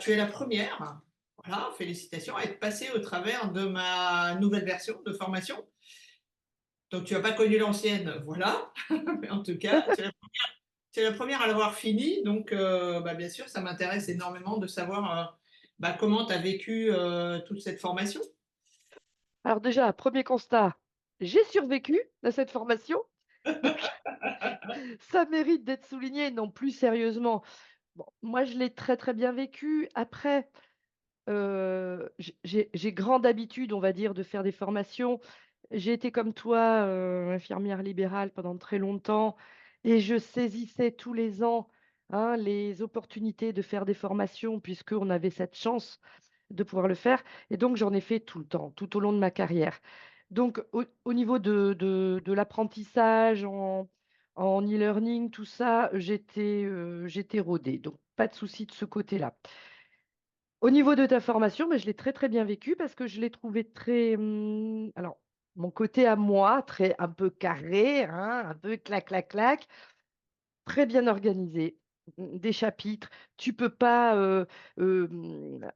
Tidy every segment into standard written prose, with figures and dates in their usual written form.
Tu es la première, voilà, félicitations, à être passée au travers de ma nouvelle version de formation. Donc tu as pas connu l'ancienne, voilà, mais en tout cas, tu es la première à l'avoir finie, donc bah, bien sûr, ça m'intéresse énormément de savoir, bah, comment tu as vécu, toute cette formation. Alors déjà, premier constat, j'ai survécu à cette formation, donc ça mérite d'être souligné. Non, plus sérieusement, bon, moi je l'ai très, très bien vécu. Après, j'ai grande habitude, on va dire, de faire des formations. J'ai été comme toi, infirmière libérale pendant très longtemps et je saisissais tous les ans, hein, les opportunités de faire des formations puisqu'on avait cette chance de pouvoir le faire et donc j'en ai fait tout le temps, tout au long de ma carrière. Donc au niveau de l'apprentissage en e-learning, tout ça, j'étais rodée, donc pas de souci de ce côté-là. Au niveau de ta formation, bah, je l'ai très, très bien vécu parce que je l'ai trouvé très, alors mon côté à moi, très un peu carré, hein, un peu clac, clac, clac. Très bien organisé, des chapitres. Tu peux pas,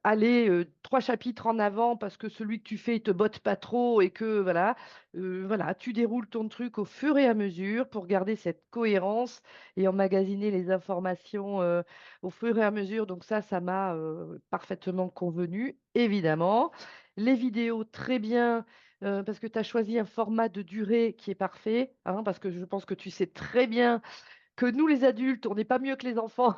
aller, 3 chapitres en avant parce que celui que tu fais, il te botte pas trop et que voilà, voilà, tu déroules ton truc au fur et à mesure pour garder cette cohérence et emmagasiner les informations, au fur et à mesure. Donc ça m'a, parfaitement convenu, évidemment. Les vidéos, très bien, parce que tu as choisi un format de durée qui est parfait, hein, parce que je pense que tu sais très bien que nous, les adultes, on n'est pas mieux que les enfants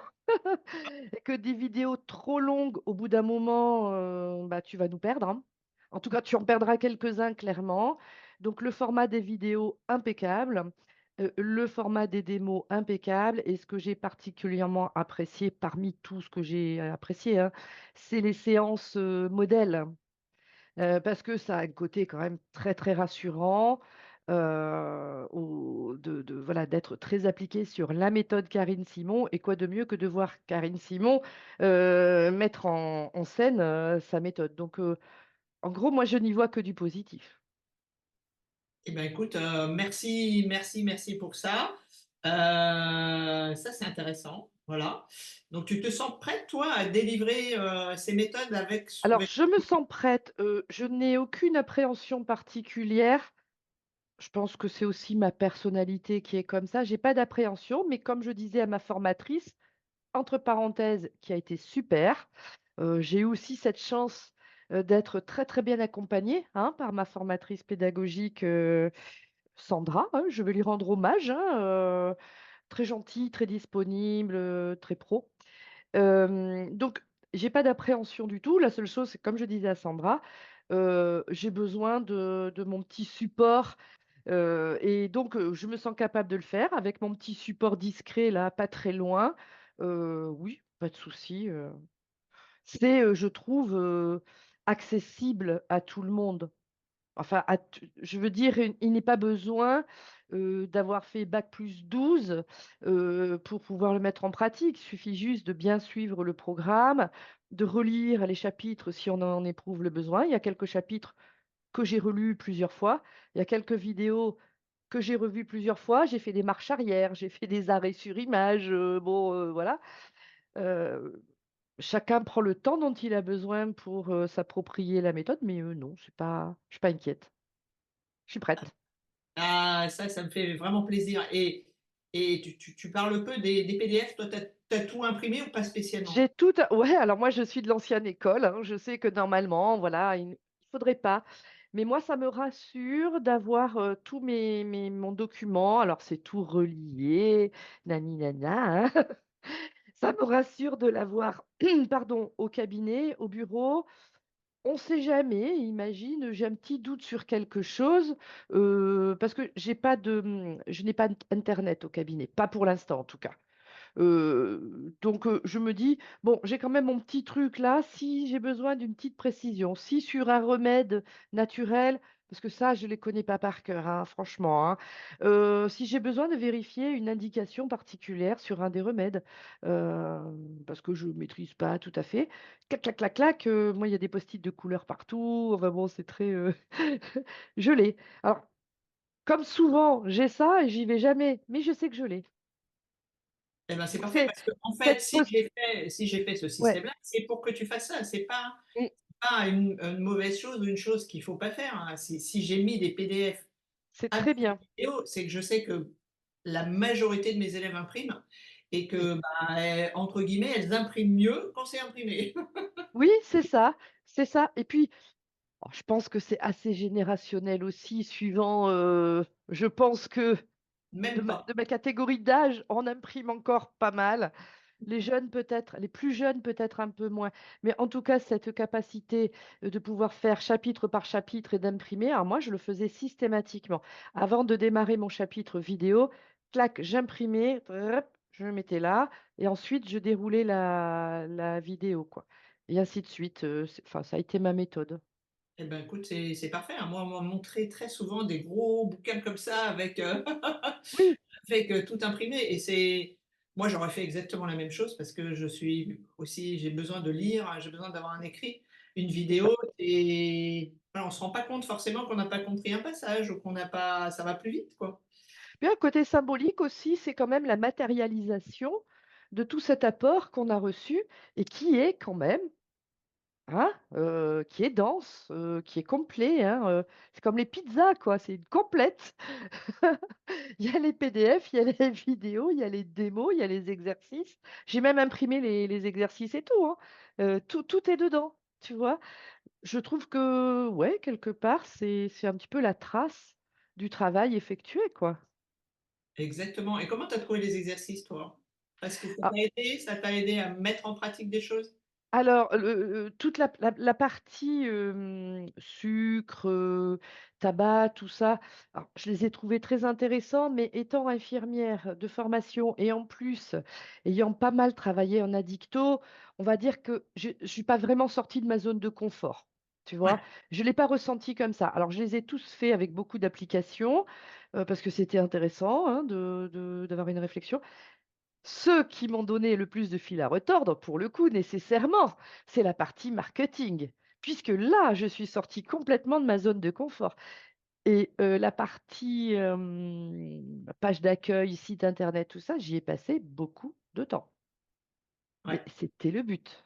et que des vidéos trop longues, au bout d'un moment, bah, tu vas nous perdre, hein. En tout cas, tu en perdras quelques-uns, clairement. Donc, le format des vidéos, impeccable. Le format des démos, impeccable. Et ce que j'ai particulièrement apprécié, parmi tout ce que j'ai apprécié, hein, c'est les séances modèles. Parce que ça a un côté quand même très, très rassurant, voilà, d'être très appliqué sur la méthode Karine Simon et quoi de mieux que de voir Karine Simon, mettre en scène, sa méthode. Donc, en gros, moi, je n'y vois que du positif. Eh ben, écoute, merci, merci, merci pour ça. Ça, c'est intéressant, voilà. Donc tu te sens prête, toi, à délivrer, ces méthodes Alors, avec je me sens prête, je n'ai aucune appréhension particulière. Je pense que c'est aussi ma personnalité qui est comme ça. J'ai pas d'appréhension, mais comme je disais à ma formatrice, entre parenthèses, qui a été super. J'ai eu aussi cette chance, d'être très, très bien accompagnée, hein, par ma formatrice pédagogique, Sandra, hein, je vais lui rendre hommage, hein, très gentille, très disponible, très pro. Donc j'ai pas d'appréhension du tout. La seule chose, c'est comme je disais à Sandra, j'ai besoin de mon petit support, et donc je me sens capable de le faire avec mon petit support discret là, pas très loin. Oui, pas de souci, c'est, je trouve, accessible à tout le monde. Enfin, je veux dire, il n'est pas besoin, d'avoir fait bac+12, pour pouvoir le mettre en pratique. Il suffit juste de bien suivre le programme, de relire les chapitres si on en éprouve le besoin. Il y a quelques chapitres que j'ai relus plusieurs fois. Il y a quelques vidéos que j'ai revues plusieurs fois. J'ai fait des marches arrière, j'ai fait des arrêts sur image, bon, voilà. Heu, Chacun prend le temps dont il a besoin pour, s'approprier la méthode, mais non, je suis pas inquiète. Je suis prête. ah, ça me fait vraiment plaisir. Et tu parles peu des PDF, toi, tu as tout imprimé ou pas spécialement? J'ai tout à ouais, alors moi je suis de l'ancienne école, hein, je sais que normalement, voilà, il faudrait pas. Mais moi, ça me rassure d'avoir, tous mon document. Alors c'est tout relié, nani nana, hein. Ça me rassure de l'avoir, pardon, au cabinet, au bureau. On ne sait jamais, imagine, j'ai un petit doute sur quelque chose, parce que je n'ai pas internet au cabinet, pas pour l'instant en tout cas. Donc je me dis: «Bon, j'ai quand même mon petit truc là, si j'ai besoin d'une petite précision, si sur un remède naturel», parce que ça, je ne les connais pas par cœur, hein, franchement, hein. Si j'ai besoin de vérifier une indication particulière sur un des remèdes, parce que je ne maîtrise pas tout à fait, clac, clac, clac, clac, moi, il y a des post-it de couleur partout, enfin bon, c'est très, je l'ai. Alors, comme souvent, j'ai ça et j'y vais jamais, mais je sais que je l'ai. Eh ben, c'est Donc parfait c'est parce qu'en fait, cette pos si j'ai fait ce ouais, système-là, c'est pour que tu fasses ça. C'est mmh, pas une mauvaise chose ou une chose qu'il faut pas faire, hein. Si j'ai mis des PDF c'est avec très des bien. vidéos, c'est que je sais que la majorité de mes élèves impriment et Oui. que, bah, entre guillemets, «elles impriment mieux quand c'est imprimé». Oui, c'est ça et puis, oh, je pense que c'est assez générationnel aussi suivant, je pense que Même pas. de ma catégorie d'âge, on imprime encore pas mal. Les jeunes peut-être, les plus jeunes peut-être un peu moins, mais en tout cas cette capacité, de pouvoir faire chapitre par chapitre et d'imprimer, alors moi je le faisais systématiquement. Avant de démarrer mon chapitre vidéo, clac, j'imprimais, je le mettais là et ensuite je déroulais la vidéo quoi et ainsi de suite, enfin ça a été ma méthode. Eh ben, écoute, c'est parfait, hein. Moi, on m'a montré très souvent des gros bouquins comme ça avec, Oui, avec, tout imprimé et c'est moi, j'aurais fait exactement la même chose parce que je suis aussi j'ai besoin de lire, j'ai besoin d'avoir un écrit. Une c'est ça. vidéo, c'est voilà, on se rend pas compte forcément qu'on n'a pas compris un passage ou qu'on n'a pas ça va plus vite, quoi. Puis un côté symbolique aussi, c'est quand même la matérialisation de tout cet apport qu'on a reçu et qui est quand même, hein, qui est dense, qui est complet, hein, c'est comme les pizzas quoi, c'est une complète. Il y a les PDF, il y a les vidéos, il y a les démos, il y a les exercices. J'ai même imprimé les exercices et tout, hein. Tout est dedans, tu vois? Je trouve que, ouais, quelque part, c'est un petit peu la trace du travail effectué, quoi. Exactement et comment tu as trouvé les exercices, toi? Parce que Ah ça t'a aidé à mettre en pratique des choses? Alors, toute la partie, sucre, tabac, tout ça, alors je les ai trouvés très intéressants, mais étant infirmière de formation et en plus ayant pas mal travaillé en addicto, on va dire que je suis pas vraiment sortie de ma zone de confort, tu vois? Ouais, Je l'ai pas ressenti comme ça. Alors je les ai tous faits avec beaucoup d'applications, parce que c'était intéressant, hein, d'avoir une réflexion. Ceux qui m'ont donné le plus de fil à retordre, pour le coup, nécessairement, c'est la partie marketing, puisque là, je suis sortie complètement de ma zone de confort et la partie, page d'accueil, site internet, tout ça, j'y ai passé beaucoup de temps. Mais ouais, c'était le but.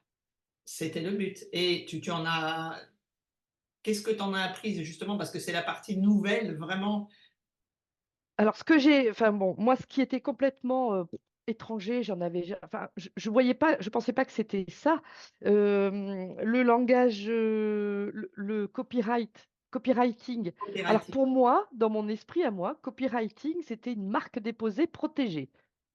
c'était le but et tu en as qu'est-ce que tu en as appris justement? Parce que c'est la partie nouvelle vraiment Alors ce que j'ai enfin bon, moi, ce qui était complètement, étranger, j'en avais ja enfin, je voyais pas je pensais pas que c'était ça. Le langage, le copywriting. Alors copywriting. pour moi, dans mon esprit à moi, copywriting, c'était une marque déposée protégée.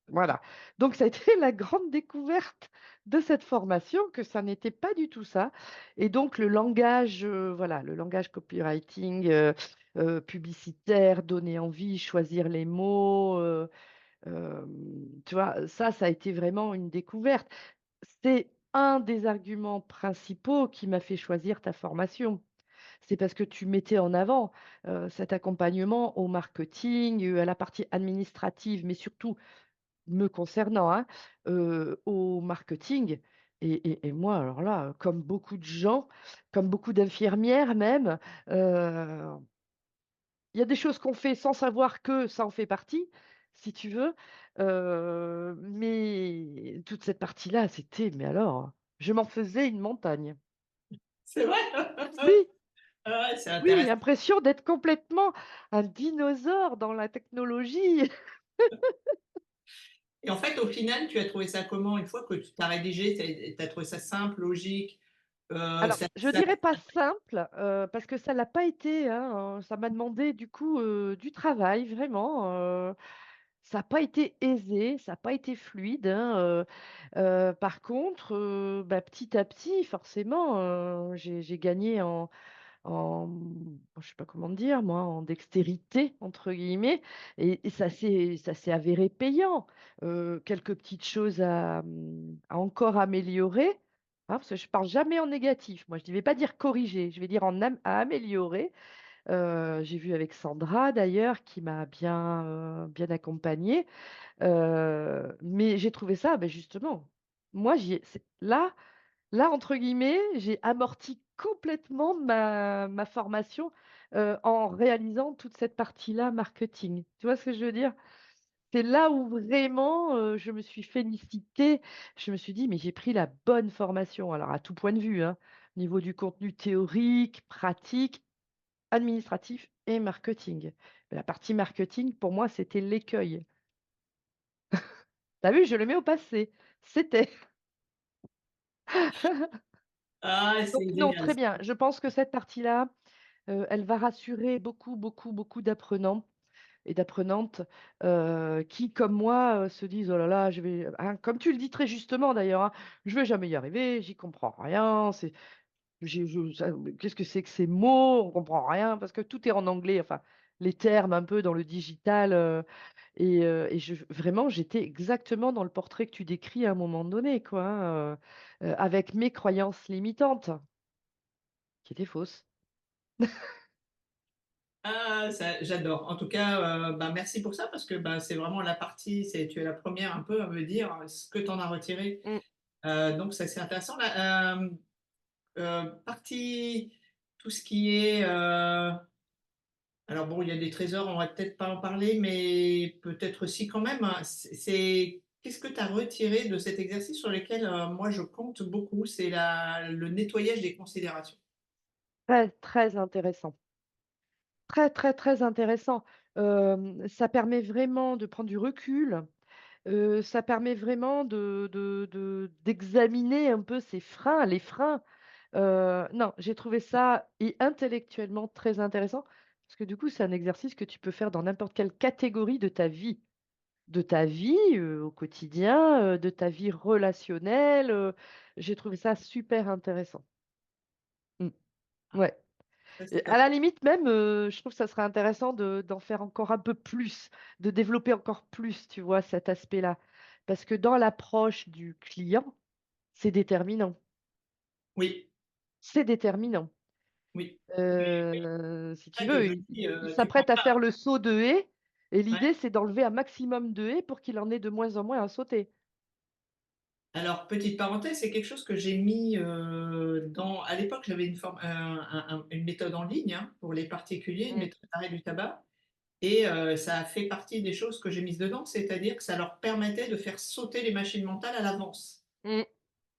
Voilà. Donc ça a été la grande découverte de cette formation que ça n'était pas du tout ça et donc le langage, voilà, le langage copywriting, publicitaire, donner envie, choisir les mots, tu vois? Ça a été vraiment une découverte. C'est un des arguments principaux qui m'a fait choisir ta formation. C'est parce que tu mettais en avant, cet accompagnement au marketing, à la partie administrative, mais surtout me concernant, hein, au marketing et moi, alors là, comme beaucoup de gens, comme beaucoup d'infirmières même, heu, il y a des choses qu'on fait sans savoir que ça en fait partie, si tu veux, mais toute cette partie-là, c'était mais alors, je m'en faisais une montagne. C'est vrai? Oui, Ah ouais, c'est oui, intéressant impression d'être complètement un dinosaure dans la technologie. et en fait, au final, tu as trouvé ça comment? Une fois que tu as rédigé, tu as trouvé ça simple, logique, Alors, je ça dirais pas simple, parce que ça l'a pas été, hein, ça m'a demandé du coup, du travail vraiment, ça a pas été aisé, ça a pas été fluide, hein, par contre, bah, petit à petit forcément, j'ai gagné je sais pas comment dire moi, en «dextérité» entre guillemets et ça s'est avéré payant. Quelques petites choses à encore améliorer, hein, parce que je parle jamais en négatif. Moi, je ne vais pas dire corriger, je vais dire à améliorer. J'ai vu avec Sandra d'ailleurs qui m'a bien accompagnée, mais j'ai trouvé ça, beh, justement, moi j'y ai c'est là, entre guillemets, j'ai amorti complètement ma formation, en réalisant toute cette partie-là marketing. Tu vois ce que je veux dire? c'est là où vraiment, je me suis félicitée. Je me suis dit: «Mais j'ai pris la bonne formation». Alors à tout point de vue, hein, au niveau du contenu théorique, pratique, administratif et marketing. La partie marketing, pour moi, c'était l'écueil. Tu as vu, je le mets au passé. C'était. Ah, Donc c'est non, génial. très bien. Je pense que cette partie-là, elle va rassurer beaucoup, beaucoup, beaucoup d'apprenants et d'apprenantes, qui, comme moi, se disent: «Oh là là, je vais», hein, comme tu le dis très justement d'ailleurs, hein: «Je vais jamais y arriver, j'y comprends rien, c'est j'ai je ça qu'est-ce que c'est que ces mots? On comprend rien», parce que tout est en anglais, enfin, les termes un peu dans le digital, et je vraiment, j'étais exactement dans le portrait que tu décris à un moment donné, quoi, hein, avec mes croyances limitantes, qui étaient fausses. Ah, ça, j'adore. En tout cas, bah, merci pour ça parce que bah, c'est vraiment la partie, tu es la première un peu à me dire ce que tu en as retiré. Mmh. Donc, ça, c'est intéressant. Partie, tout ce qui est. Alors, bon, il y a des trésors, on va peut-être pas en parler, mais peut-être aussi quand même, hein. Qu'est-ce que tu as retiré de cet exercice sur lequel moi je compte beaucoup? C'est le nettoyage des considérations. Très, très intéressant. Très, très, très intéressant. Ça permet vraiment de prendre du recul, ça permet vraiment d'examiner un peu ses freins, les freins. Non, j'ai trouvé ça et intellectuellement très intéressant parce que du coup, c'est un exercice que tu peux faire dans n'importe quelle catégorie de ta vie. De ta vie, au quotidien, de ta vie relationnelle, j'ai trouvé ça super intéressant. Mmh, Ah, ouais. ça, c'est Et top. à la limite même, je trouve que ça serait intéressant d'en faire encore un peu plus, de développer encore plus, tu vois, cet aspect-là. Parce que dans l'approche du client, c'est déterminant. Oui, C'est déterminant. oui. Si tu C'est ça que veux, je dis, il tu prends s'apprête à pas. faire le saut de haie et Ouais. l'idée, c'est d'enlever un maximum de haies pour qu'il en ait de moins en moins à sauter. Alors, petite parenthèse, c'est quelque chose que j'ai mis à l'époque, j'avais une méthode en ligne hein, pour les particuliers, une Mmh, méthode d'arrêt du tabac. Et ça a fait partie des choses que j'ai mises dedans, c'est-à-dire que ça leur permettait de faire sauter les machines mentales à l'avance. mmh,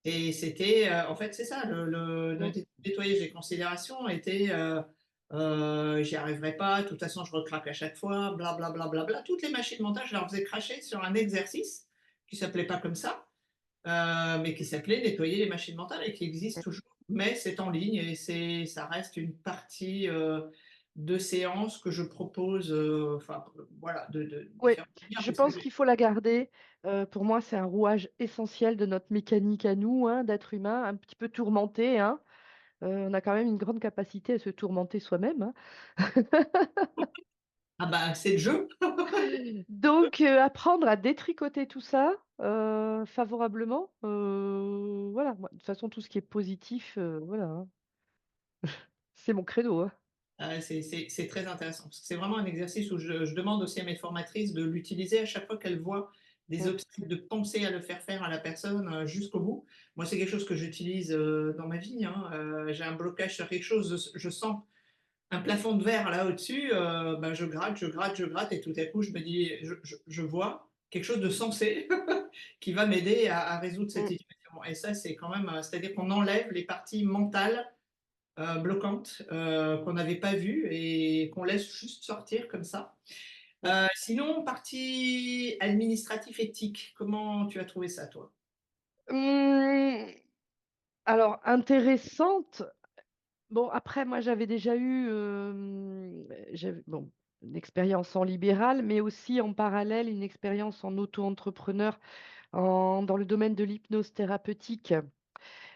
Et c'était, en fait, c'est ça, le mmh, nettoyage des considérations était, «J'y arriverai pas, de toute façon je recraque à chaque fois, bla bla bla bla bla». Toutes les machines mentales, je leur faisais cracher sur un exercice qui s'appelait pas comme ça, mais qui s'appelait «Nettoyer les machines mentales» et qui existe mmh. toujours. Mais c'est en ligne et ça reste une partie, de séance que je propose, enfin, voilà, de Ouais, faire venir je parce que pense qu'il faut la garder. Pour moi, c'est un rouage essentiel de notre mécanique à nous, hein, d'être humain, un petit peu tourmenté, hein. On a quand même une grande capacité à se tourmenter soi-même, hein. ah bah, c'est le jeu. Donc apprendre à détricoter tout ça, favorablement, voilà, moi, de toute façon, tout ce qui est positif, voilà, hein, c'est mon credo, hein. Ah, c'est très intéressant parce que c'est vraiment un exercice où je demande aussi à mes formatrices de l'utiliser à chaque fois qu'elles voient des Mmh, obstacles, de penser à le faire faire à la personne, jusqu'au bout. Moi, c'est quelque chose que j'utilise, dans ma vie, hein, j'ai un blocage sur quelque chose, je sens un plafond de verre là au-dessus, bah, je gratte, je gratte, je gratte et tout à coup je me dis je vois quelque chose de sensé qui va m'aider à résoudre cette mmh, situation et ça, c'est quand même, c'est-à-dire qu'on enlève les parties mentales bloquantes, qu'on n'avait pas vues et qu'on laisse juste sortir comme ça. mmh. Sinon, partie administratif éthique, comment tu as trouvé ça toi? Mmh, alors intéressante. Bon, après, moi, j'avais déjà eu, j'avais bon, une expérience en libéral, mais aussi en parallèle une expérience en auto-entrepreneur dans le domaine de l'hypnose thérapeutique.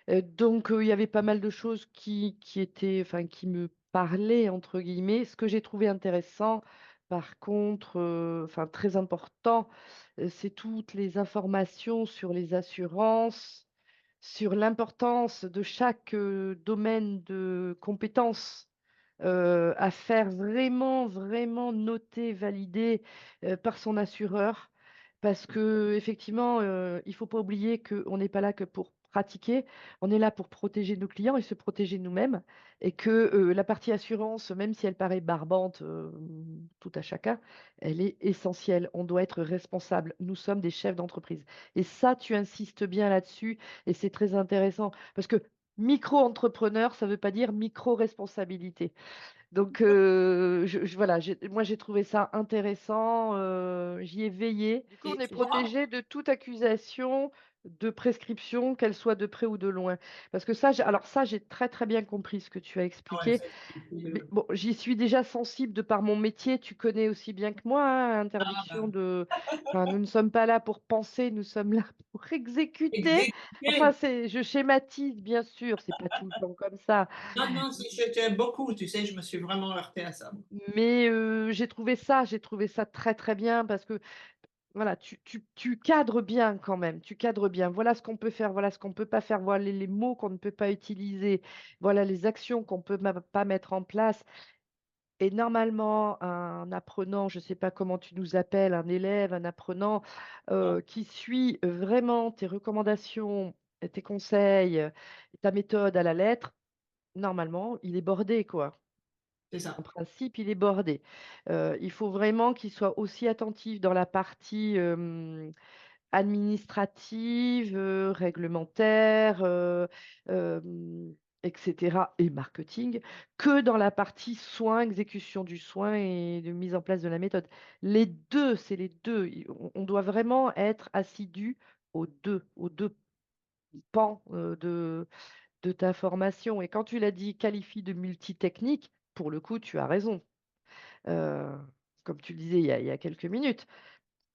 Donc, il y avait pas mal de choses qui étaient, enfin, qui me «parlaient» entre guillemets. Ce que j'ai trouvé intéressant, par contre, enfin très important, c'est toutes les informations sur les assurances, sur l'importance de chaque, domaine de compétences, à faire vraiment, vraiment noter, valider, par son assureur. Parce qu'effectivement, il faut pas oublier qu'on n'est pas là que pour pratiquer, on est là pour protéger nos clients et se protéger nous-mêmes. Et que la partie assurance, même si elle paraît barbante, tout à chacun, elle est essentielle. On doit être responsable. Nous sommes des chefs d'entreprise. Et ça, tu insistes bien là-dessus et c'est très intéressant parce que micro-entrepreneur, ça ne veut pas dire micro-responsabilité. Donc, voilà, moi j'ai trouvé ça intéressant, j'y ai veillé. Du coup, on Et est tu vois, protégé de toute accusation de prescription, qu'elle soit de près ou de loin. Parce que ça, alors ça, j'ai très très bien compris ce que tu as ah ouais, expliqué. ça, Mais bon, j'y suis déjà sensible de par mon métier, tu connais aussi bien que moi, hein, ah, interdiction bah, de... Enfin, nous ne sommes pas là pour penser, nous sommes là pour exécuter. Enfin, exécuter. je schématise, bien sûr, c'est pas tout le temps comme ça. Non, non, je t'aime beaucoup, tu sais, je me suis vraiment heurtée à ça. Mais j'ai trouvé ça très, très bien parce que voilà, tu cadres bien quand même, tu cadres bien. Voilà ce qu'on peut faire, voilà ce qu'on ne peut pas faire, voilà les mots qu'on ne peut pas utiliser, voilà les actions qu'on ne peut pas mettre en place. Et normalement, un apprenant, je ne sais pas comment tu nous appelles, un élève, un apprenant qui suit vraiment tes recommandations, tes conseils, ta méthode à la lettre, normalement, il est bordé, quoi. C'est En ça. principe, il est bordé. Il faut vraiment qu'il soit aussi attentif dans la partie, administrative, réglementaire, et cetera et marketing, que dans la partie soin, exécution du soin et de mise en place de la méthode. Les 2, c'est les 2. On doit vraiment être assidu aux 2 pans, de ta formation et quand tu l'as dit, qualifie de multitechnique, pour le coup, tu as raison. Heu, Comme tu le disais il y a quelques minutes,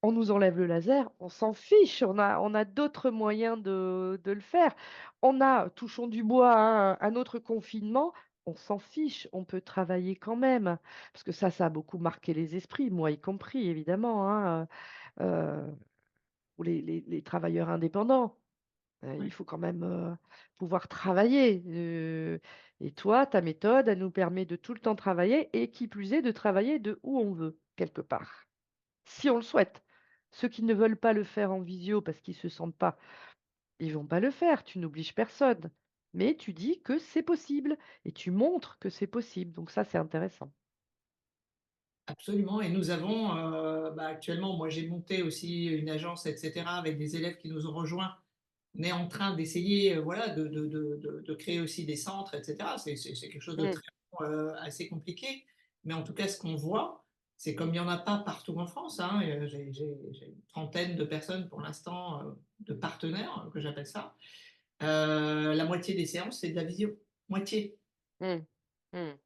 on nous enlève le laser, on s'en fiche, on a d'autres moyens de le faire. On a, touchons du bois, hein, un autre confinement, on s'en fiche, on peut travailler quand même. Parce que ça a beaucoup marqué les esprits, moi y compris évidemment, hein, ou les travailleurs indépendants. Il Oui, faut quand même, pouvoir travailler, et toi, ta méthode, elle nous permet de tout le temps travailler et qui plus est, de travailler de où on veut, quelque part, si on le souhaite. Ceux qui ne veulent pas le faire en visio parce qu'ils ne se sentent pas, ils vont pas le faire, tu n'obliges personne. Mais tu dis que c'est possible et tu montres que c'est possible, donc ça, c'est intéressant. absolument. Et nous avons, bah, actuellement, moi j'ai monté aussi une agence, etc., avec des élèves qui nous ont rejoints. On est en train d'essayer, voilà, de créer aussi des centres, etc. C'est quelque chose de Mmh, très, assez compliqué. Mais en tout cas, ce qu'on voit, c'est comme il n'y en a pas partout en France, hein, j'ai une trentaine de personnes pour l'instant, de partenaires, que j'appelle ça. La moitié des séances, c'est de la visio. Moitié. mmh, mmh,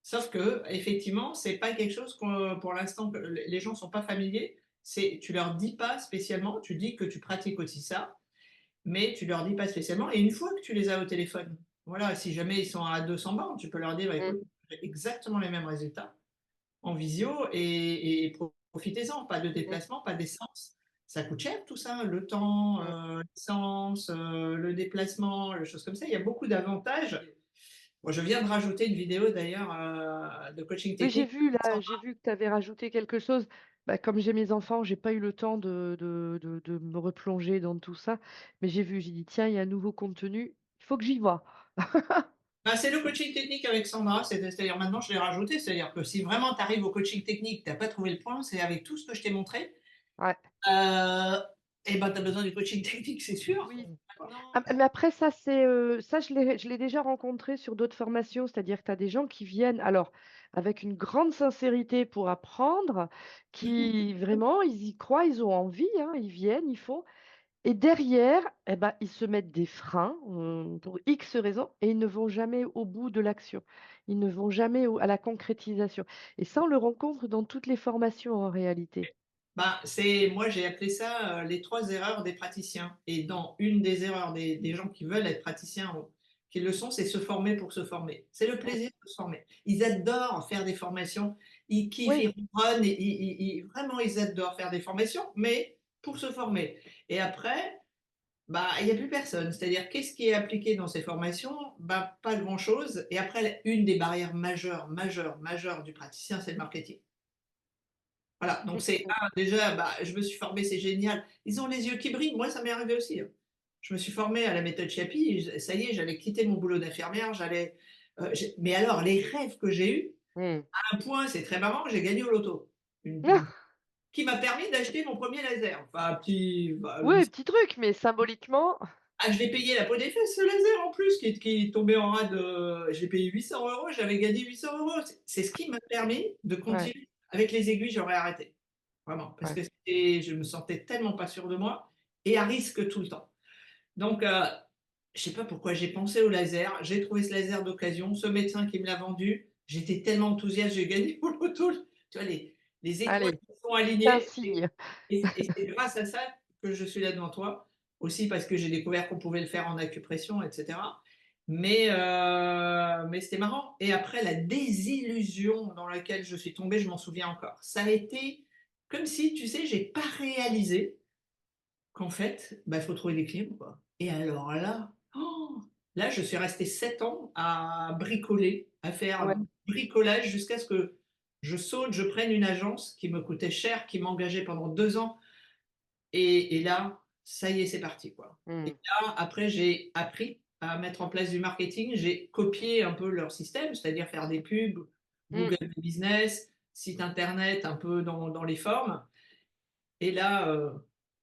Sauf que, effectivement, c'est pas quelque chose qu'on pour l'instant que les gens sont pas familiers. C'est tu leur dis pas spécialement, tu dis que tu pratiques aussi ça, mais tu leur dis pas spécialement et une fois que tu les as au téléphone, voilà, si jamais ils sont à 200 bornes, tu peux leur dire: «Bah, mmh, écoute, j'ai exactement les mêmes résultats en visio et profitez-en, pas de mmh, déplacement, pas d'essence». Ça coûte cher tout ça, le temps, mmh. l'essence, le déplacement, les choses comme ça. Il y a beaucoup d'avantages. Moi, je viens de rajouter une vidéo d'ailleurs, de coaching Oui, j'ai technique vu sans là, j'ai vu que tu avais rajouté quelque chose. Bah, comme j'ai mes enfants, j'ai pas eu le temps de me replonger dans tout ça. Mais j'ai dit, tiens, il y a un nouveau contenu, il faut que j'y voie. bah, c'est le coaching technique avec Sandra, c'est-à-dire maintenant je l'ai rajouté, c'est-à-dire que si vraiment tu arrives au coaching technique, tu as pas trouvé le point, c'est avec tout ce que je t'ai montré, Ouais, heu et ben, tu as besoin du coaching technique, c'est sûr. oui. Maintenant Ah, mais après ça, ça je l'ai déjà rencontré sur d'autres formations, c'est-à-dire que tu as des gens qui viennent, alors avec une grande sincérité pour apprendre, mmh qui vraiment, ils y croient, ils ont envie, hein, ils viennent, ils font. Et derrière, eh ben, ils se mettent des freins, pour X raisons et ils ne vont jamais au bout de l'action. Ils ne vont jamais à la concrétisation. Et ça, on le rencontre dans toutes les formations en réalité. bah, c'est moi j'ai appelé ça, les 3 erreurs des praticiens et dans une des erreurs des gens qui veulent être praticiens ou qui le sont, c'est se former pour se former. C'est le Mm. plaisir de se former. Ils adorent faire des formations, ils kiffent, Oui, ils ronronnent et ils vraiment ils adorent faire des formations, mais pour se former et après, bah, il y a plus personne. C'est-à-dire qu'est-ce qui est appliqué dans ces formations? Bah, pas grand-chose et après une des barrières majeures, majeures, majeures du praticien, c'est le marketing. Voilà, donc mm, c'est mm, déjà, bah, je me suis formée, c'est génial. Ils ont les yeux qui brillent, moi ça m'est arrivé aussi, hein. Je me suis formée à la méthode Chiapi, ça y est, j'allais quitter mon boulot d'infirmière, mais alors les rêves que j'ai eus, Mmh. à un point, c'est très marrant, j'ai gagné au loto. Une qui m'a permis d'acheter mon premier laser. Enfin, un petit, bah, Ouais, petit truc, mais symboliquement, ah, je l'ai payé la peau des fesses, ce laser en plus, qui est tombé en rade. Je l'ai payé 800 euros, j'avais gagné 800 euros. C'est ce qui m'a permis de ouais, continuer. Avec les aiguilles, j'aurais arrêté. Vraiment. Parce ouais. que je me sentais tellement pas sûre de moi et à risque tout le temps. Donc, je sais pas pourquoi j'ai pensé au laser. J'ai trouvé ce laser d'occasion. Ce médecin qui me l'a vendu, j'étais tellement enthousiaste, j'ai gagné au loto. Tu vois, les étoiles Allez, se sont c'est un alignées. signe. Et c'est grâce à ça que je suis là devant toi. Aussi parce que j'ai découvert qu'on pouvait le faire en acupression, etc. Mais c'était marrant. Et après, la désillusion dans laquelle je suis tombée, je m'en souviens encore. Ça a été comme si, tu sais, j'ai pas réalisé qu'en fait, bah, faut trouver l'équilibre, quoi. Et alors là, là, je suis restée 7 ans à bricoler, à Ouais. faire bricolage jusqu'à ce que je saute, je prenne une agence qui me coûtait cher, qui m'engageait pendant 2 ans. Et là, ça y est, c'est parti, quoi. Et Mmh. là, après, j'ai appris à mettre en place du marketing. J'ai copié un peu leur système, c'est-à-dire faire des pubs, Mmh. Google Business, site internet, un peu dans les formes. Et là,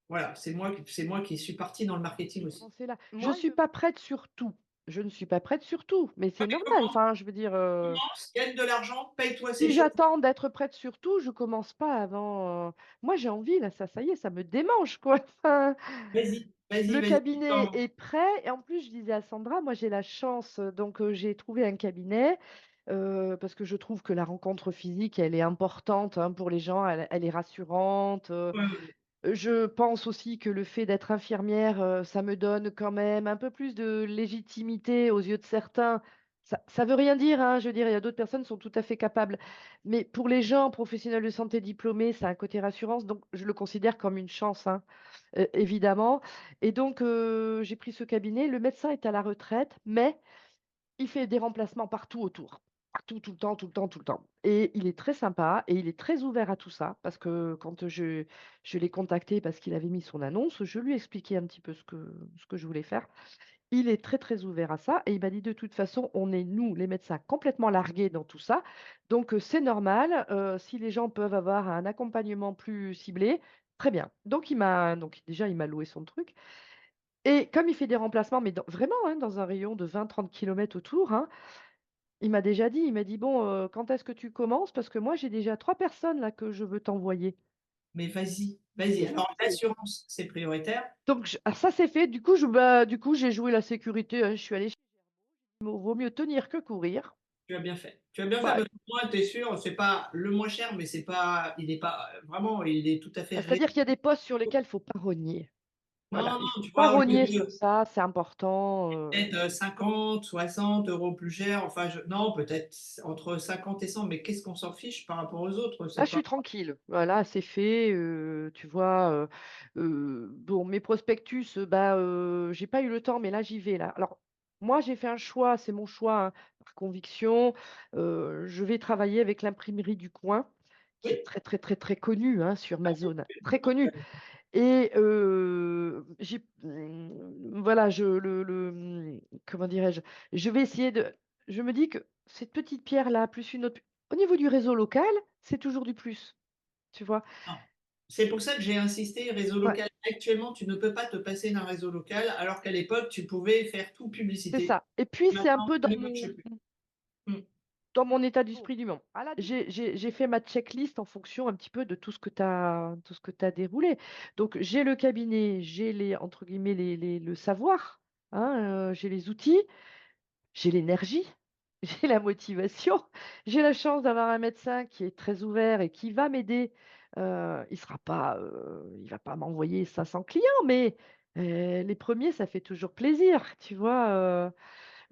voilà, c'est moi qui suis partie dans le marketing aussi. Commencer là. Je suis pas prête sur tout. Je ne suis pas prête sur tout, mais Ouais, c'est mais normal. Enfin, je veux dire, commence, gagne de l'argent, paye-toi ces si choses. j'attends d'être prête sur tout, je commence pas avant, moi j'ai envie là, ça y est, ça me démange quoi. Enfin, Vas-y, vas-y, le vas-y. cabinet est prêt et en plus je disais à Sandra, moi j'ai la chance, donc j'ai trouvé un cabinet, parce que je trouve que la rencontre physique, elle est importante, hein, pour les gens, elle est rassurante, Ouais, ouais, je pense aussi que le fait d'être infirmière, ça me donne quand même un peu plus de légitimité aux yeux de certains. Ça veut rien dire, hein, je veux dire, il y a d'autres personnes qui sont tout à fait capables. Mais pour les gens professionnels de santé diplômés, ça a un côté rassurance, donc je le considère comme une chance, hein, évidemment. Et donc, j'ai pris ce cabinet. Le médecin est à la retraite, mais il fait des remplacements partout autour. Partout, tout le temps, tout le temps, tout le temps. Et il est très sympa et il est très ouvert à tout ça parce que quand je l'ai contacté parce qu'il avait mis son annonce, je lui ai expliqué un petit peu ce que je voulais faire. Il est très, très ouvert à ça et il m'a dit de toute façon, on est, nous, les médecins, complètement largués dans tout ça. Donc, c'est normal. Si les gens peuvent avoir un accompagnement plus ciblé, très bien. Donc déjà, il m'a loué son truc. Et comme il fait des remplacements, mais vraiment, hein, dans un rayon de 20-30 kilomètres autour, hein, il m'a déjà dit, il m'a dit: «Bon, quand est-ce que tu commences? Parce que moi, j'ai déjà 3 personnes là que je veux t'envoyer». mais vas-y, vas-y. Et ça, Alors, c'est l'assurance, c'est prioritaire. donc ça, c'est fait. Du coup, j'ai joué la sécurité, hein. Je suis allée chez vaut mieux tenir que courir. Tu as bien fait. Tu as bien fait Bah, parce que moi, tu es sûr, c'est pas le moins cher, mais c'est pas, il est pas, vraiment, il est tout à fait c'est-à-dire raisonnable. qu'il y a des postes sur lesquels il faut pas rogner. Non, Voilà, il non, faut tu pas vois, au lieu rogner sur de ça, c'est important, peut-être 50, 60 euros plus cher, enfin, non, peut-être entre 50 et 100, mais qu'est-ce qu'on s'en fiche par rapport aux autres? là, C'est je pas. suis tranquille. Voilà, c'est fait, tu vois? Bon, mes prospectus, bah, j'ai pas eu le temps, mais là, j'y vais, là. Alors, moi, j'ai fait un choix, c'est mon choix, hein, par conviction. Je vais travailler avec l'imprimerie du coin, qui est Oui, très, très, très, très connue, hein, sur ma zone, très connue et voilà, comment dirais-je? Je vais essayer de je me dis que cette petite pierre-là, plus une autre au niveau du réseau local, c'est toujours du plus. Tu vois? non. C'est pour ça que j'ai insisté, réseau Ouais, local. Actuellement, tu ne peux pas te passer d'un réseau local, alors qu'à l'époque, tu pouvais faire tout c'est publicité. ça. Et puis c'est un Maintenant, peu ça ne marche plus. Mm. dans mon état d'esprit du moment. J'ai fait ma checklist en fonction un petit peu de tout ce que tu as déroulé. Donc j'ai le cabinet, j'ai les entre guillemets les le savoir, hein, j'ai les outils, j'ai l'énergie, j'ai la motivation, j'ai la chance d'avoir un médecin qui est très ouvert et qui va m'aider. Il va pas m'envoyer 500 clients, mais les premiers, ça fait toujours plaisir, tu vois?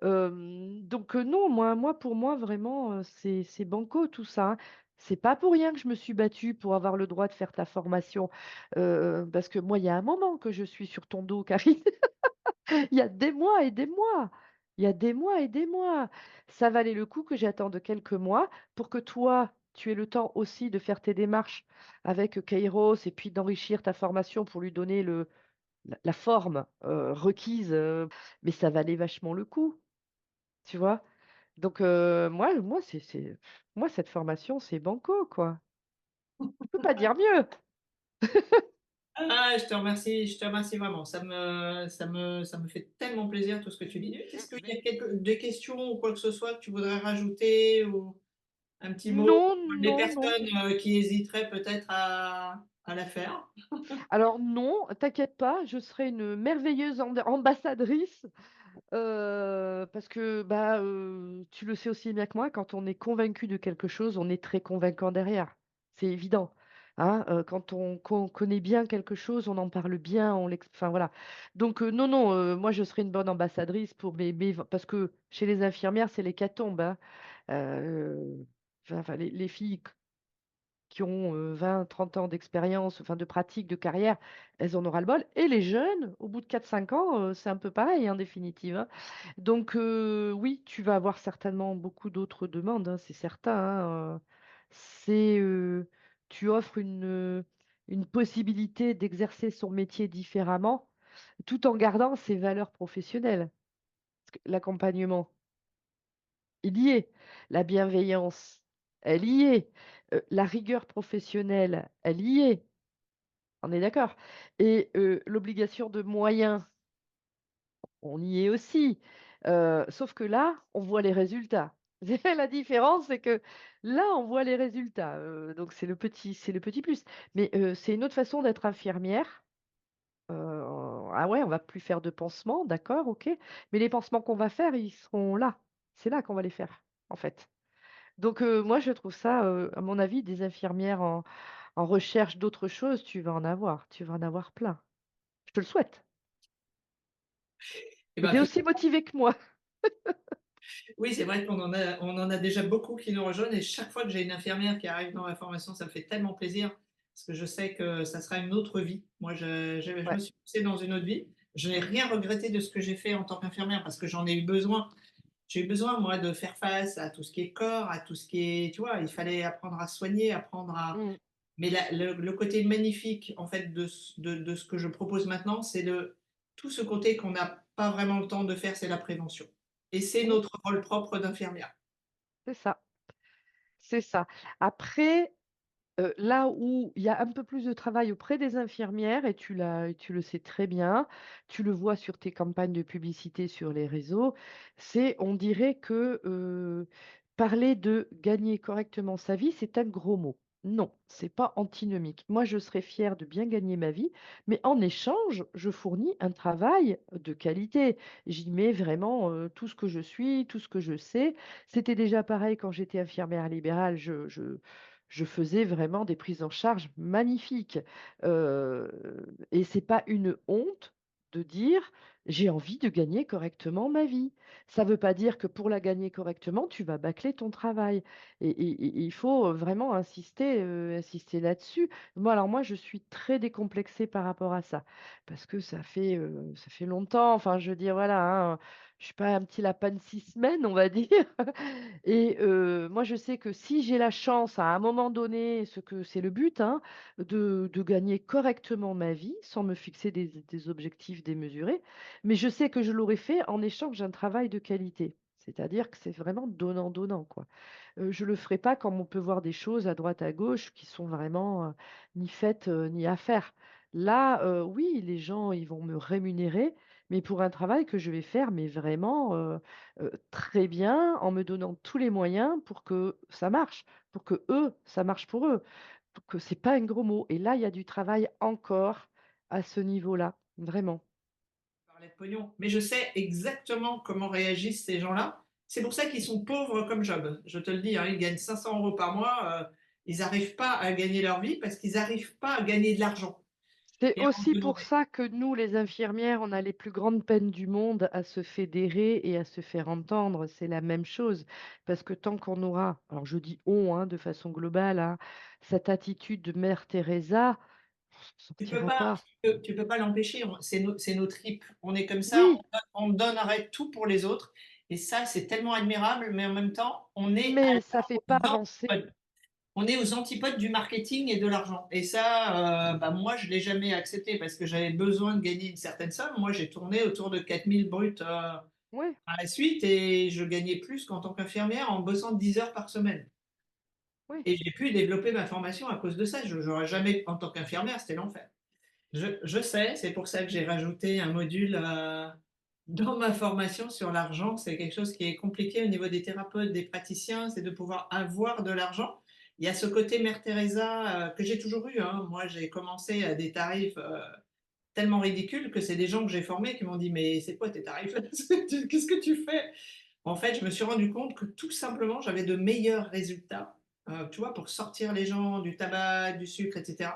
Donc non, pour moi, vraiment, c'est banco tout ça, hein. C'est pas pour rien que je me suis battue pour avoir le droit de faire ta formation, parce que moi, il y a un moment que je suis sur ton dos, Karine. Il y a des mois et des mois. Il y a des mois et des mois. Ça valait le coup que j'attende quelques mois pour que toi, tu aies le temps aussi de faire tes démarches avec Kairos et puis d'enrichir ta formation pour lui donner la forme, requise, mais ça valait vachement le coup, tu vois? Donc moi moi cette formation, c'est banco, quoi. Je peux pas dire mieux. Ah, je te remercie vraiment. Ça me fait tellement plaisir tout ce que tu dis. Est-ce qu'il y a des questions ou quoi que ce soit que tu voudrais rajouter ou un petit mot Non, pour les non, non. personnes, qui hésiteraient peut-être à la faire? Alors non, t'inquiète pas, je serai une merveilleuse ambassadrice, parce que, bah, tu le sais aussi bien que moi, quand on est convaincu de quelque chose, on est très convaincant derrière. C'est évident, hein? Quand on connaît bien quelque chose, on en parle bien, enfin voilà. Donc non, non, moi je serai une bonne ambassadrice pour parce que chez les infirmières, c'est l'hécatombe, hein. Heu, enfin les filles qui ont, 20-30 ans d'expérience, enfin de pratique, de carrière, elles en ont ras-le-bol et les jeunes, au bout de 4-5 ans, c'est un peu pareil en définitive, hein. Donc oui, tu vas avoir certainement beaucoup d'autres demandes, hein, c'est certain, hein, c'est, tu offres une possibilité d'exercer son métier différemment, tout en gardant ses valeurs professionnelles. Parce que l'accompagnement, il y est. La bienveillance, elle y est. La rigueur professionnelle, elle y est. On est d'accord? Et l'obligation de moyens, on y est aussi. Sauf que là, on voit les résultats. La différence, c'est que là, on voit les résultats, donc c'est le petit plus. Mais c'est une autre façon d'être infirmière. Ah ouais, on va plus faire de pansements, d'accord, OK. Mais les pansements qu'on va faire, ils seront là. C'est là qu'on va les faire, en fait. Donc moi je trouve ça, à mon avis, des infirmières en recherche d'autre chose, tu vas en avoir plein. Je te le souhaite. Eh Et ben, tu es aussi motivée que moi. oui, c'est vrai qu'on en a déjà beaucoup qui nous rejoignent et chaque fois que j'ai une infirmière qui arrive dans ma formation, ça me fait tellement plaisir parce que je sais que ça sera une autre vie. Moi, je me Ouais. suis lancée dans une autre vie. Je n'ai rien regretté de ce que j'ai fait en tant qu'infirmière parce que j'en ai eu besoin. J'ai eu besoin, moi, de faire face à tout ce qui est corps, à tout ce qui est, tu vois, il fallait apprendre à soigner, apprendre à. Mmh. Mais le côté magnifique, en fait, de ce que je propose maintenant, c'est tout ce côté qu'on n'a pas vraiment le temps de faire, c'est la prévention. Et c'est Mmh. notre rôle propre d'infirmière. C'est ça, c'est ça. Après, là où il y a un peu plus de travail auprès des infirmières et tu le sais très bien, tu le vois sur tes campagnes de publicité sur les réseaux, c'est on dirait que, parler de gagner correctement sa vie, c'est un gros mot. Non, c'est pas antinomique. Moi, je serais fière de bien gagner ma vie, mais en échange, je fournis un travail de qualité. J'y mets vraiment, tout ce que je suis, tout ce que je sais. C'était déjà pareil quand j'étais infirmière libérale, je faisais vraiment des prises en charge magnifiques, heu et c'est pas une honte de dire: «J'ai envie de gagner correctement ma vie». Ça veut pas dire que pour la gagner correctement, tu vas bâcler ton travail et il faut vraiment insister là-dessus. Moi, je suis très décomplexée par rapport à ça parce que ça fait longtemps, enfin, je veux dire, voilà, hein, je suis pas un petit lapin de 6 semaines, on va dire. Et moi, je sais que si j'ai la chance, à un moment donné, ce que c'est le but, hein, de gagner correctement ma vie, sans me fixer des objectifs démesurés, mais je sais que je l'aurais fait en échange d'un travail de qualité. C'est-à-dire que c'est vraiment donnant-donnant, quoi. Je le ferai pas comme on peut voir des choses à droite, à gauche qui sont vraiment, ni faites, ni à faire. Là, oui, les gens, ils vont me rémunérer, mais pour un travail que je vais faire, mais vraiment, très bien, en me donnant tous les moyens pour que ça marche, pour que eux, ça marche pour eux, pour que c'est pas un gros mot et là, il y a du travail encore à ce niveau-là, vraiment. Parler de pognon. Mais je sais exactement comment réagissent ces gens-là. C'est pour ça qu'ils sont pauvres comme job. Je te le dis, hein, ils gagnent 500 euros par mois. Ils n'arrivent pas à gagner leur vie parce qu'ils n'arrivent pas à gagner de l'argent. C'est Et à un aussi moment pour donné, ça que nous, les infirmières, on a les plus grandes peines du monde à se fédérer et à se faire entendre. C'est la même chose. Parce que tant qu'on aura, alors je dis on, hein, de façon globale, hein, cette attitude de Mère Teresa, on ne tu peux sortira pas, pas. tu peux pas l'empêcher. C'est nos tripes. On est comme ça. Oui, On donnerait tout pour les autres. Et ça, c'est tellement admirable. Mais en même temps, on est à mais ça fait pas leur avancer. bonne. on est aux antipodes du marketing et de l'argent. Et ça, bah, moi, je ne l'ai jamais accepté parce que j'avais besoin de gagner une certaine somme. Moi, j'ai tourné autour de 4000 bruts Ouais, à la suite et je gagnais plus qu'en tant qu'infirmière en bossant 10 heures par semaine. ouais. Et j'ai pu développer ma formation à cause de ça. Je n'aurais jamais, en tant qu'infirmière, c'était l'enfer. Je sais, c'est pour ça que j'ai rajouté un module dans ma formation sur l'argent. C'est quelque chose qui est compliqué au niveau des thérapeutes, des praticiens, c'est de pouvoir avoir de l'argent. Il y a ce côté Mère Teresa que j'ai toujours eu, hein. Moi, j'ai commencé à des tarifs tellement ridicules que c'est des gens que j'ai formés qui m'ont dit, mais c'est quoi tes tarifs? Qu'est-ce que tu fais? En fait, je me suis rendu compte que tout simplement, j'avais de meilleurs résultats, tu vois, pour sortir les gens du tabac, du sucre, etc.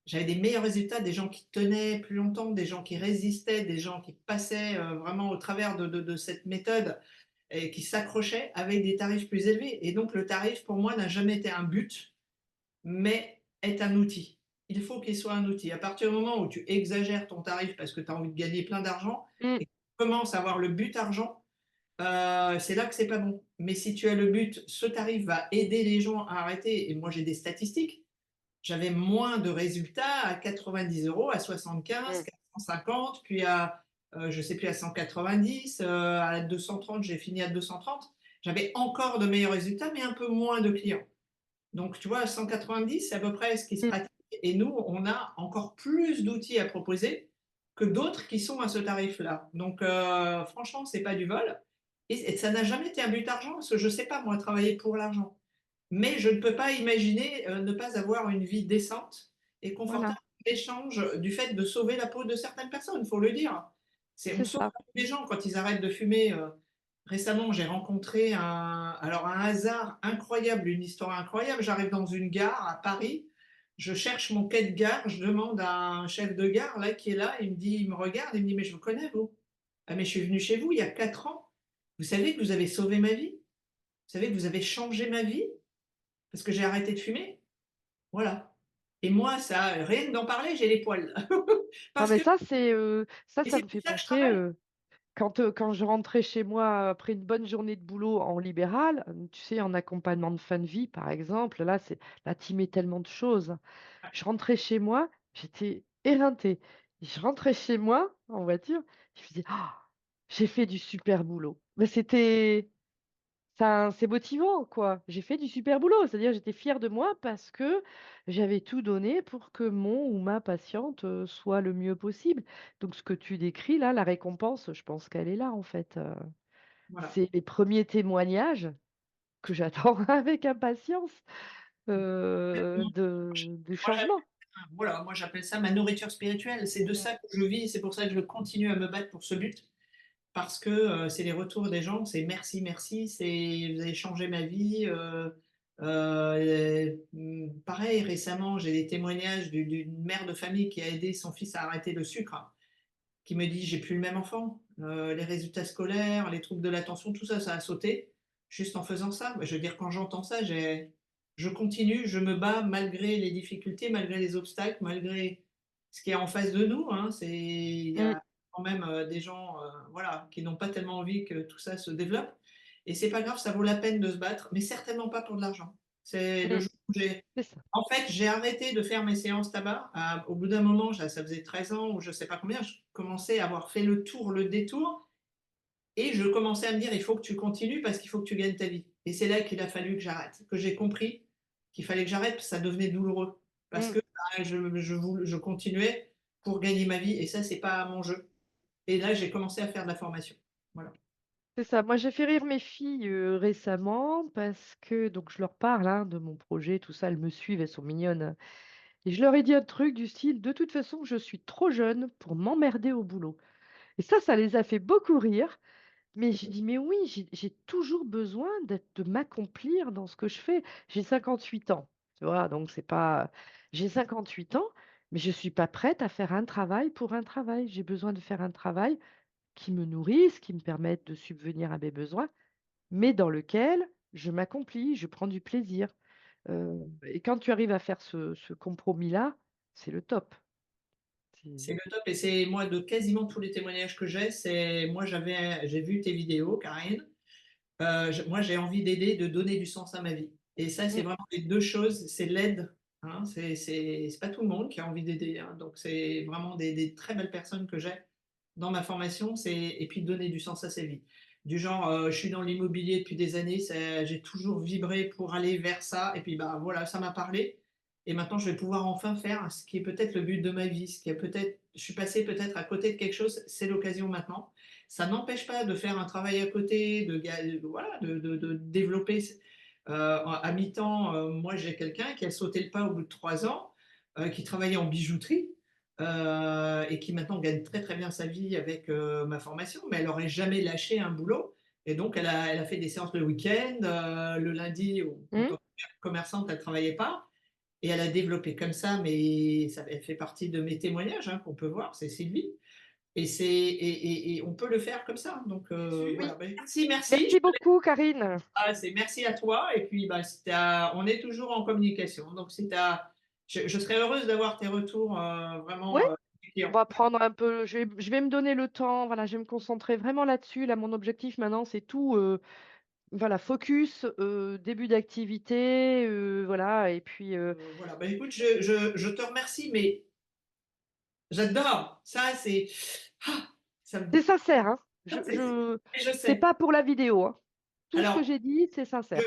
J'avais des meilleurs résultats, des gens qui tenaient plus longtemps, des gens qui résistaient, des gens qui passaient vraiment au travers de cette méthode et qui s'accrochaient avec des tarifs plus élevés. Et donc, le tarif, pour moi, n'a jamais été un but, mais est un outil. Il faut qu'il soit un outil. À partir du moment où tu exagères ton tarif parce que tu as envie de gagner plein d'argent Mm, et que tu commences à avoir le but argent, c'est là que c'est pas bon. Mais si tu as le but, ce tarif va aider les gens à arrêter. Et moi, j'ai des statistiques. J'avais moins de résultats à 90 euros, à 75, mm. 450, puis à, je sais plus, à 190, à 230, j'ai fini à 230. J'avais encore de meilleurs résultats, mais un peu moins de clients. Donc, tu vois, à 190, c'est à peu près ce qui se Mm. pratique. Et nous, on a encore plus d'outils à proposer que d'autres qui sont à ce tarif-là. Donc, franchement, c'est pas du vol. Et ça n'a jamais été un but d'argent, parce que je ne sais pas, moi, travailler pour l'argent. Mais je ne peux pas imaginer ne pas avoir une vie décente et Voilà, confortable en échange du fait de sauver la peau de certaines personnes, il faut le dire. On c'est sauve ça. les gens quand ils arrêtent de fumer. Récemment, j'ai rencontré alors un hasard incroyable, une histoire incroyable. J'arrive dans une gare à Paris, je cherche mon quai de gare, je demande à un chef de gare là qui est là, il me dit, il me regarde, il me dit, mais je vous connais, vous. Ah, mais je suis venu chez vous il y a 4 ans. Vous savez que vous avez sauvé ma vie? Vous savez que vous avez changé ma vie parce que j'ai arrêté de fumer? Voilà. Et moi, ça, rien que d'en parler, j'ai les poils. Non, Parce mais que, ça, ça, et ça c'est me pour fait ça que je penser. travaille. Quand je rentrais chez moi après une bonne journée de boulot en libéral, tu sais, en accompagnement de fin de vie, par exemple, là, tu mets tellement de choses. Je rentrais chez moi, j'étais éreintée. Je rentrais chez moi en voiture, je me disais, ah, j'ai fait du super boulot. Mais c'est motivant, quoi. J'ai fait du super boulot. C'est-à-dire, j'étais fière de moi parce que j'avais tout donné pour que mon ou ma patiente soit le mieux possible. Donc, ce que tu décris là, la récompense, je pense qu'elle est là, en fait. Voilà. C'est les premiers témoignages que j'attends avec impatience du Moi, changement. voilà, moi j'appelle ça ma nourriture spirituelle. C'est de Mm, ça que je vis. C'est pour ça que je continue à me battre pour ce but. Parce que c'est les retours des gens. C'est merci, merci. C'est vous avez changé ma vie. Pareil, récemment, j'ai des témoignages d'une mère de famille qui a aidé son fils à arrêter le sucre, qui me dit j'ai plus le même enfant. Les résultats scolaires, les troubles de l'attention, tout ça, ça a sauté juste en faisant ça. Je veux dire, quand j'entends ça, je continue, je me bats malgré les difficultés, malgré les obstacles, malgré ce qui est en face de nous, hein. Il y mm, a quand même des gens voilà, qui n'ont pas tellement envie que tout ça se développe. Et c'est pas grave, ça vaut la peine de se battre, mais certainement pas pour de l'argent. C'est le mm, jour où j'ai c'est ça. en fait, j'ai arrêté de faire mes séances tabac. Au bout d'un moment, ça faisait 13 ans ou je ne sais pas combien, je commençais à avoir fait le tour, le détour, et je commençais à me dire, il faut que tu continues parce qu'il faut que tu gagnes ta vie. Et c'est là qu'il a fallu que j'arrête, que j'ai compris qu'il fallait que j'arrête, parce que ça devenait douloureux. Parce Mm, que je continuais pour gagner ma vie, et ça, c'est pas mon jeu. Et là, j'ai commencé à faire de la formation. Voilà. c'est ça. Moi, j'ai fait rire mes filles récemment parce que, donc, je leur parle hein, de mon projet, tout ça. Elles me suivent, elles sont mignonnes. Et je leur ai dit un truc du style, de toute façon, je suis trop jeune pour m'emmerder au boulot. Et ça les a fait beaucoup rire. Mais j'ai dit, mais oui, j'ai toujours besoin de m'accomplir dans ce que je fais. J'ai 58 ans, tu vois, donc c'est pas... J'ai 58 ans, mais je suis pas prête à faire un travail pour un travail. J'ai besoin de faire un travail qui me nourrisse, qui me permette de subvenir à mes besoins, mais dans lequel je m'accomplis, je prends du plaisir. Et quand tu arrives à faire ce compromis-là, c'est le top. C'est C'est- le top, et c'est moi de quasiment tous les témoignages que j'ai, moi j'ai vu tes vidéos, Karine. Moi, j'ai envie d'aider, de donner du sens à ma vie. Et ça, c'est Mmh. vraiment les 2 choses, c'est l'aide, hein, c'est pas tout le monde qui a envie d'aider, hein, donc c'est vraiment des très belles personnes que j'ai dans ma formation, c'est et puis donner du sens à sa vie. Du genre, je suis dans l'immobilier depuis des années, j'ai toujours vibré pour aller vers ça et puis, bah, voilà, ça m'a parlé et maintenant je vais pouvoir enfin faire ce qui est peut-être le but de ma vie, ce qui est peut-être je suis passée peut-être à côté de quelque chose, c'est l'occasion maintenant. Ça n'empêche pas de faire un travail à côté, voilà, de développer à mi-temps, moi j'ai quelqu'un qui a sauté le pas au bout de 3 ans, qui travaillait en bijouterie, et qui maintenant gagne très, très bien sa vie avec, ma formation, mais elle aurait jamais lâché un boulot et donc elle a fait des séances le week-end, le lundi où en Mmh. tant que commerçante, elle travaillait pas et elle a développé comme ça, mais ça elle fait partie de mes témoignages, hein, qu'on peut voir, c'est Sylvie et on peut le faire comme ça donc voilà. Bah, merci, merci. Merci beaucoup Karine. Ah, c'est merci à toi et puis, bah, si tu on est toujours en communication, donc si tu je serais heureuse d'avoir tes retours, Ouais, vraiment, des on clients. va prendre un peu je vais me donner le temps, voilà, je vais me concentrer vraiment là-dessus. Là, mon objectif maintenant, c'est tout, voilà, focus, début d'activité, voilà et puis, Voilà, bah, écoute, je te remercie, mais j'adore. Ça, c'est ah, ça me c'est sincère, hein. c'est Je et je c'est sais. pas pour la vidéo, hein. Tout ce que Alors, j'ai dit, c'est je sincère.